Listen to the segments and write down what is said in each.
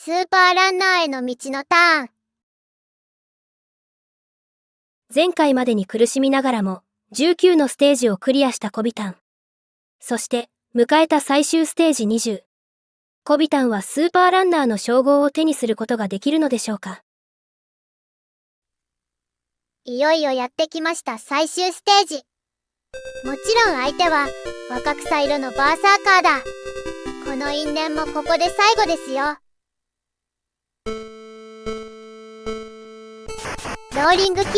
スーパーランナーへの道のターン。前回までに苦しみながらも19のステージをクリアしたコビタン。そして迎えた最終ステージ20。コビタンはスーパーランナーの称号を手にすることができるのでしょうか。いよいよやってきました最終ステージ。もちろん相手は若草色のバーサーカーだ。この因縁もここで最後ですよ。ローリングキック。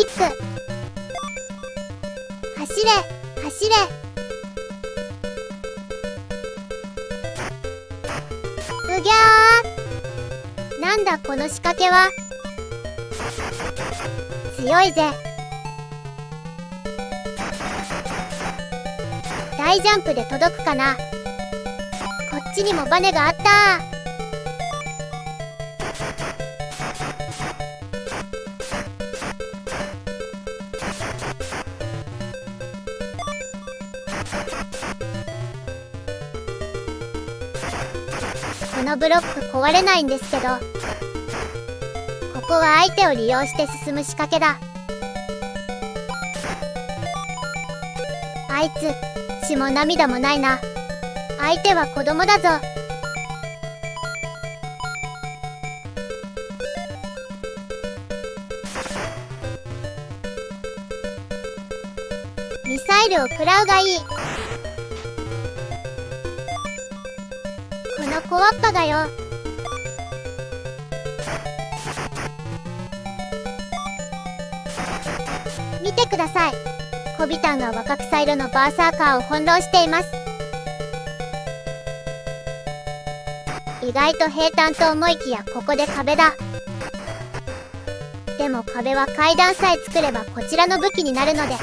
走れ走れ。うぎゃー。なんだこの仕掛けは。強いぜ。大ジャンプで届くかな。こっちにもバネがあったー。このブロック壊れないんですけど、ここは相手を利用して進む仕掛けだ。あいつ血も涙もないな。相手は子供だぞ。ミサイルを食らうがいい。この小わっぱがよ。見てください。コビタンが若草色のバーサーカーを翻弄しています。意外と平坦と思いきやここで壁だ。でも壁は階段さえ作ればこちらの武器になるので。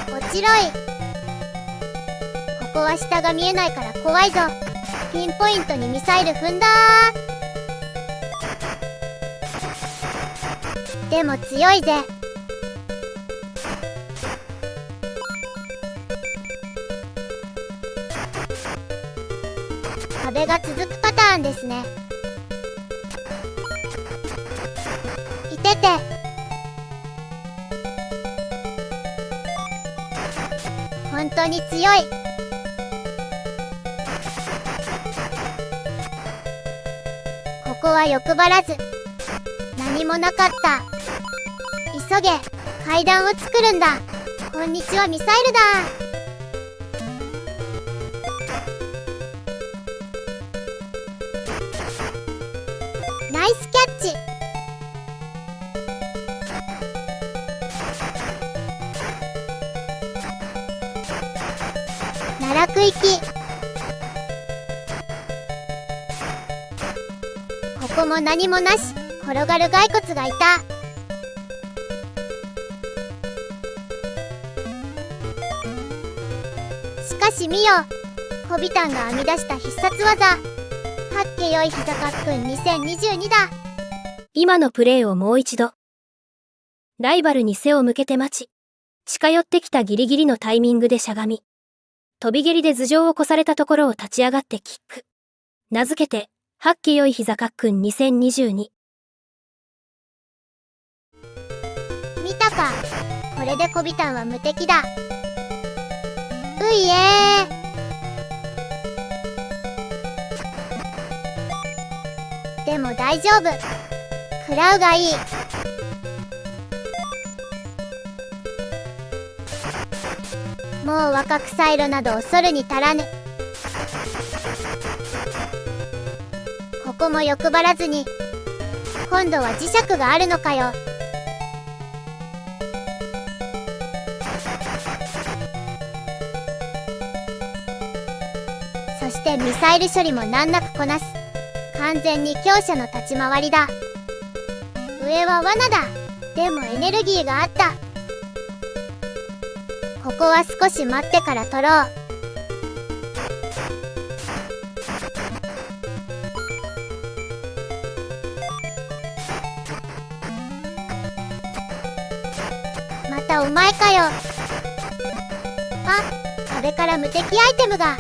面白い。ここは下が見えないから怖いぞ。ピンポイントにミサイル踏んだー。でも強いぜ。壁が続くパターンですね。いてて。本当に強い。ここは欲張らず。何もなかった。急げ。階段を作るんだ。こんにちはミサイルだ。ナイスキャッチ。奈落行き。ここも何もなし。転がる骸骨がいた。しかし見よ。コビタンが編み出した必殺技。はっけよい膝かっくん2022だ。今のプレーをもう一度。ライバルに背を向けて待ち、近寄ってきたギリギリのタイミングでしゃがみ、飛び蹴りで頭上を越されたところを立ち上がってキック。名付けて、はっけよい膝かっくん2022。見たか。これでコビタンは無敵だ。ういえー。でも大丈夫。食らうがいい。もう若草色など恐るに足らぬ。ここも欲張らずに。今度は磁石があるのかよ。そしてミサイル処理も難なくこなす。完全に強者の立ち回りだ。上は罠だ。でもエネルギーがあった。ここは少し待ってから取ろう。またらお前かよ。あ、壁から無敵アイテムが。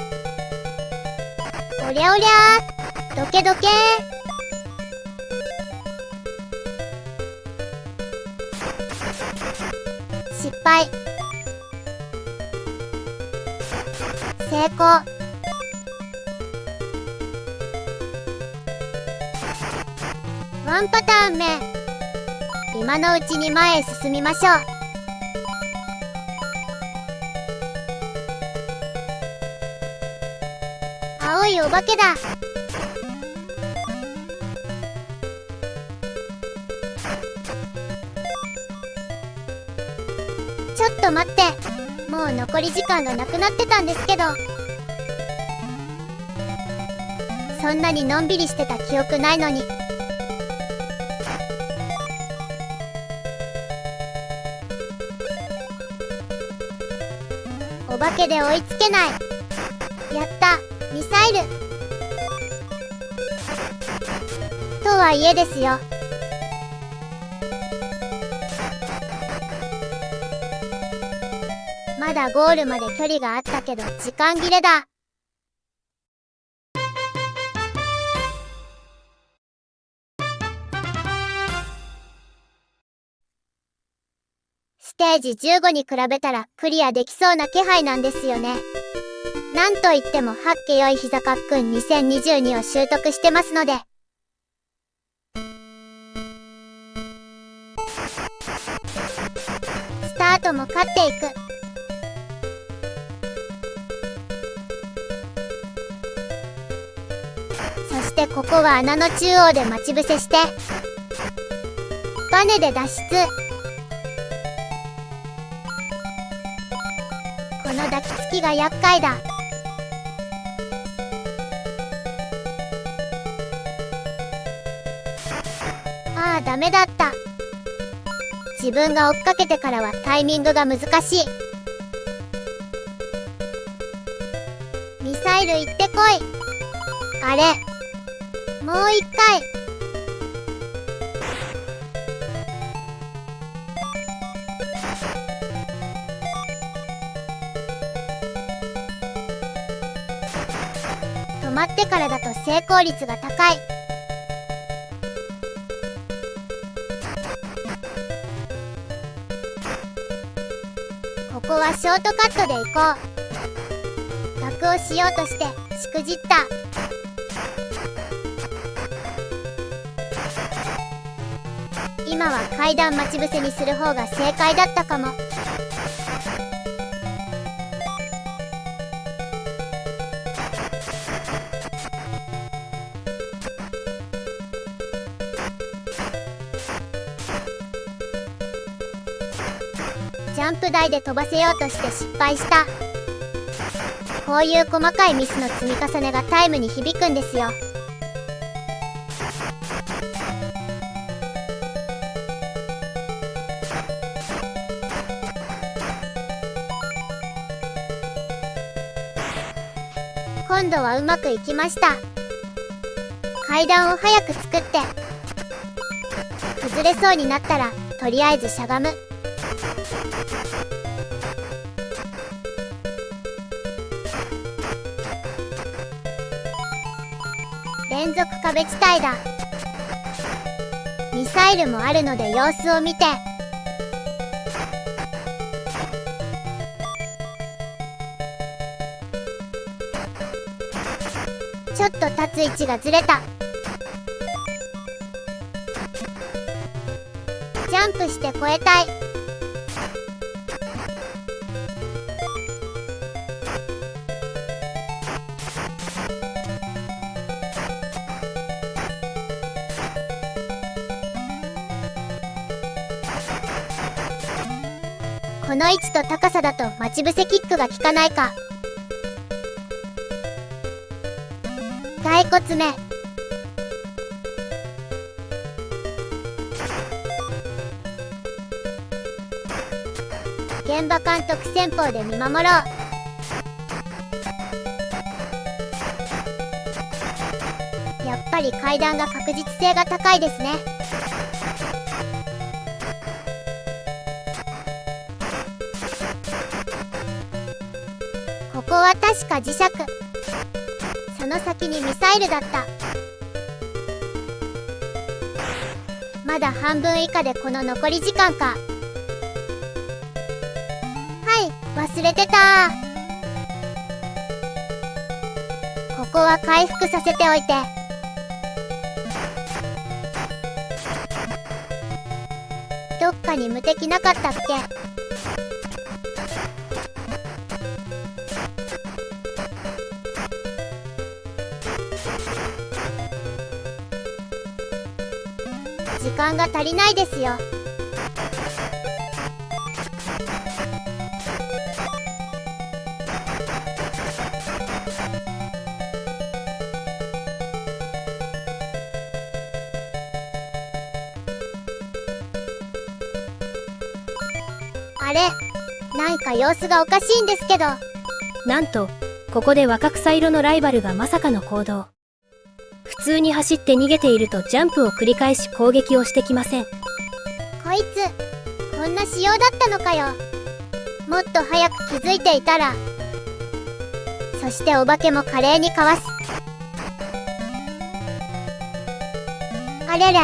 おりゃおりゃー、どけどけー。失敗。成功。ワンパターン目。今のうちに前へ進みましょう。青いお化けだ。ちょっと待って、もう残り時間がなくなってたんですけど。そんなにのんびりしてた記憶ないのに。お化けで追いつけない。やった、ミサイル。とはいえですよ。まだゴールまで距離があったけど時間切れだ。ステージ15に比べたらクリアできそうな気配なんですよね。なんといってもはっけよいひざかっくん2022を習得してますので。スタートも勝っていく。そしてここは穴の中央で待ち伏せしてバネで脱出。この抱きつきが厄介だ。ああ、ダメだった。自分が追っかけてからはタイミングが難しい。ミサイル行ってこい。あれ、もう一回。止まってからだと成功率が高い。ここはショートカットで行こう。額をしようとしてしくじった。今は階段待ち伏せにする方が正解だったかも。ジャンプ台で飛ばせようとして失敗した。こういう細かいミスの積み重ねがタイムに響くんですよ。今度はうまくいきました。階段を早く作って崩れそうになったらとりあえずしゃがむ。連続壁地帯だ。ミサイルもあるので様子を見て。ちょっと立つ位置がずれた。ジャンプして越えたい。この位置と高さだと待ち伏せキックが効かないか。骸骨目。現場監督先方で見守ろう。やっぱり階段が確実性が高いですね。は確か磁石。その先にミサイルだった。まだ半分以下でこの残り時間か。はい、忘れてた。ここは回復させておいて。どっかに無敵なかったっけ？時間が足りないですよ。あれ、なんか様子がおかしいんですけど。なんと、ここで若草色のライバルがまさかの行動。普通に走って逃げているとジャンプを繰り返し攻撃をしてきません。こいつ、こんな仕様だったのかよ。もっと早く気づいていたら。そしてお化けも華麗にかわす。あれれ。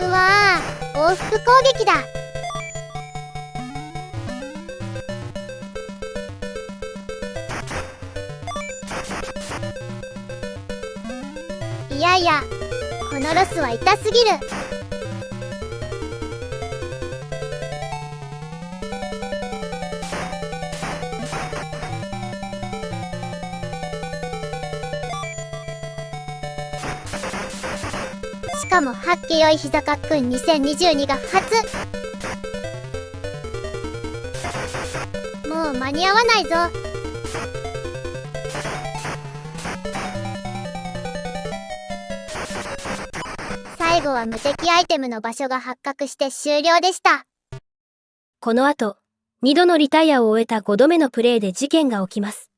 うわぁ、往復攻撃だ。いやいや、このロスは痛すぎる。しかもはっけよいひざかっくん2022が初。もう間に合わないぞ。最後は無敵アイテムの場所が発覚して終了でした。この後、2度のリタイアを終えた5度目のプレイで事件が起きます。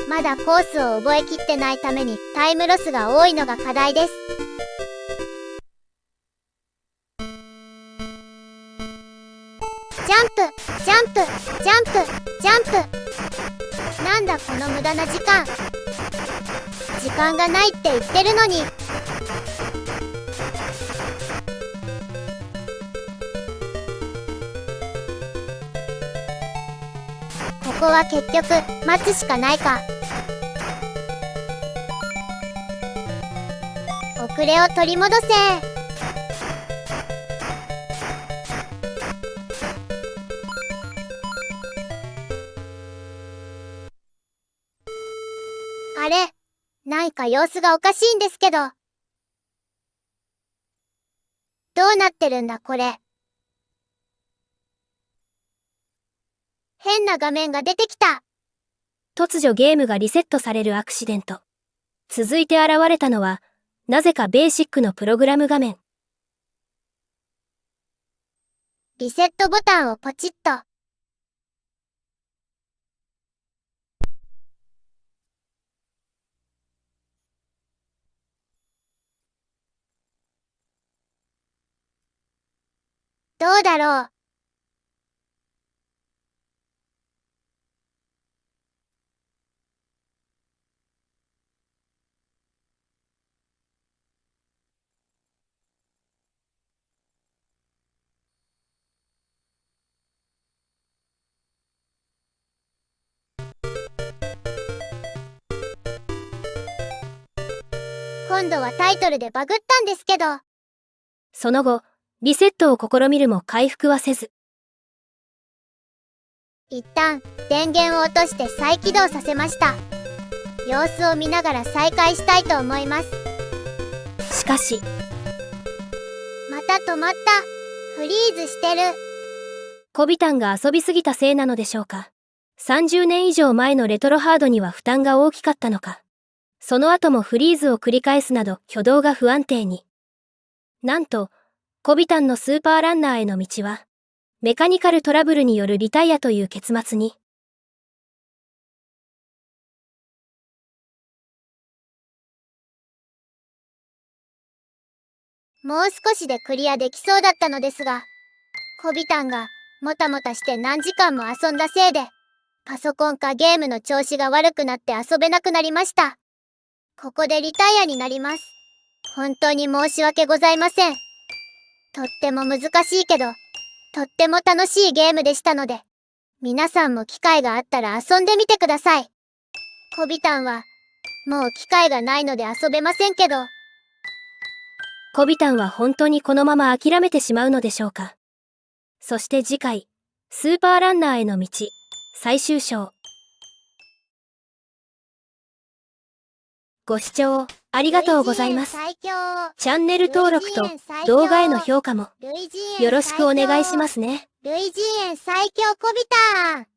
まだコースを覚えきってないためにタイムロスが多いのが課題です。ジャンプ、ジャンプ、ジャンプ、ジャンプ。なんだこの無駄な時間。時間がないって言ってるのに。ここは結局待つしかないか。遅れを取り戻せ。あれ、なんか様子がおかしいんですけど。どうなってるんだこれ。変な画面が出てきた。突如ゲームがリセットされるアクシデント。続いて現れたのは、なぜかベーシックのプログラム画面。リセットボタンをポチッと。どうだろう。今度はタイトルでバグったんですけど。その後、リセットを試みるも回復はせず。一旦電源を落として再起動させました。様子を見ながら再開したいと思います。しかし、また止まった。フリーズしてる。コビタンが遊びすぎたせいなのでしょうか。30年以上前のレトロハードには負担が大きかったのか。その後もフリーズを繰り返すなど挙動が不安定に。なんと、コビタンのスーパーランナーへの道は、メカニカルトラブルによるリタイアという結末に。もう少しでクリアできそうだったのですが、コビタンがもたもたして何時間も遊んだせいで、パソコンかゲームの調子が悪くなって遊べなくなりました。ここでリタイアになります。本当に申し訳ございません。とっても難しいけど、とっても楽しいゲームでしたので、皆さんも機会があったら遊んでみてください。コビタンは、もう機会がないので遊べませんけど。コビタンは本当にこのまま諦めてしまうのでしょうか。そして次回、スーパーランナーへの道、最終章。ご視聴ありがとうございます。チャンネル登録と動画への評価もよろしくお願いしますね。類人猿最強コビタン。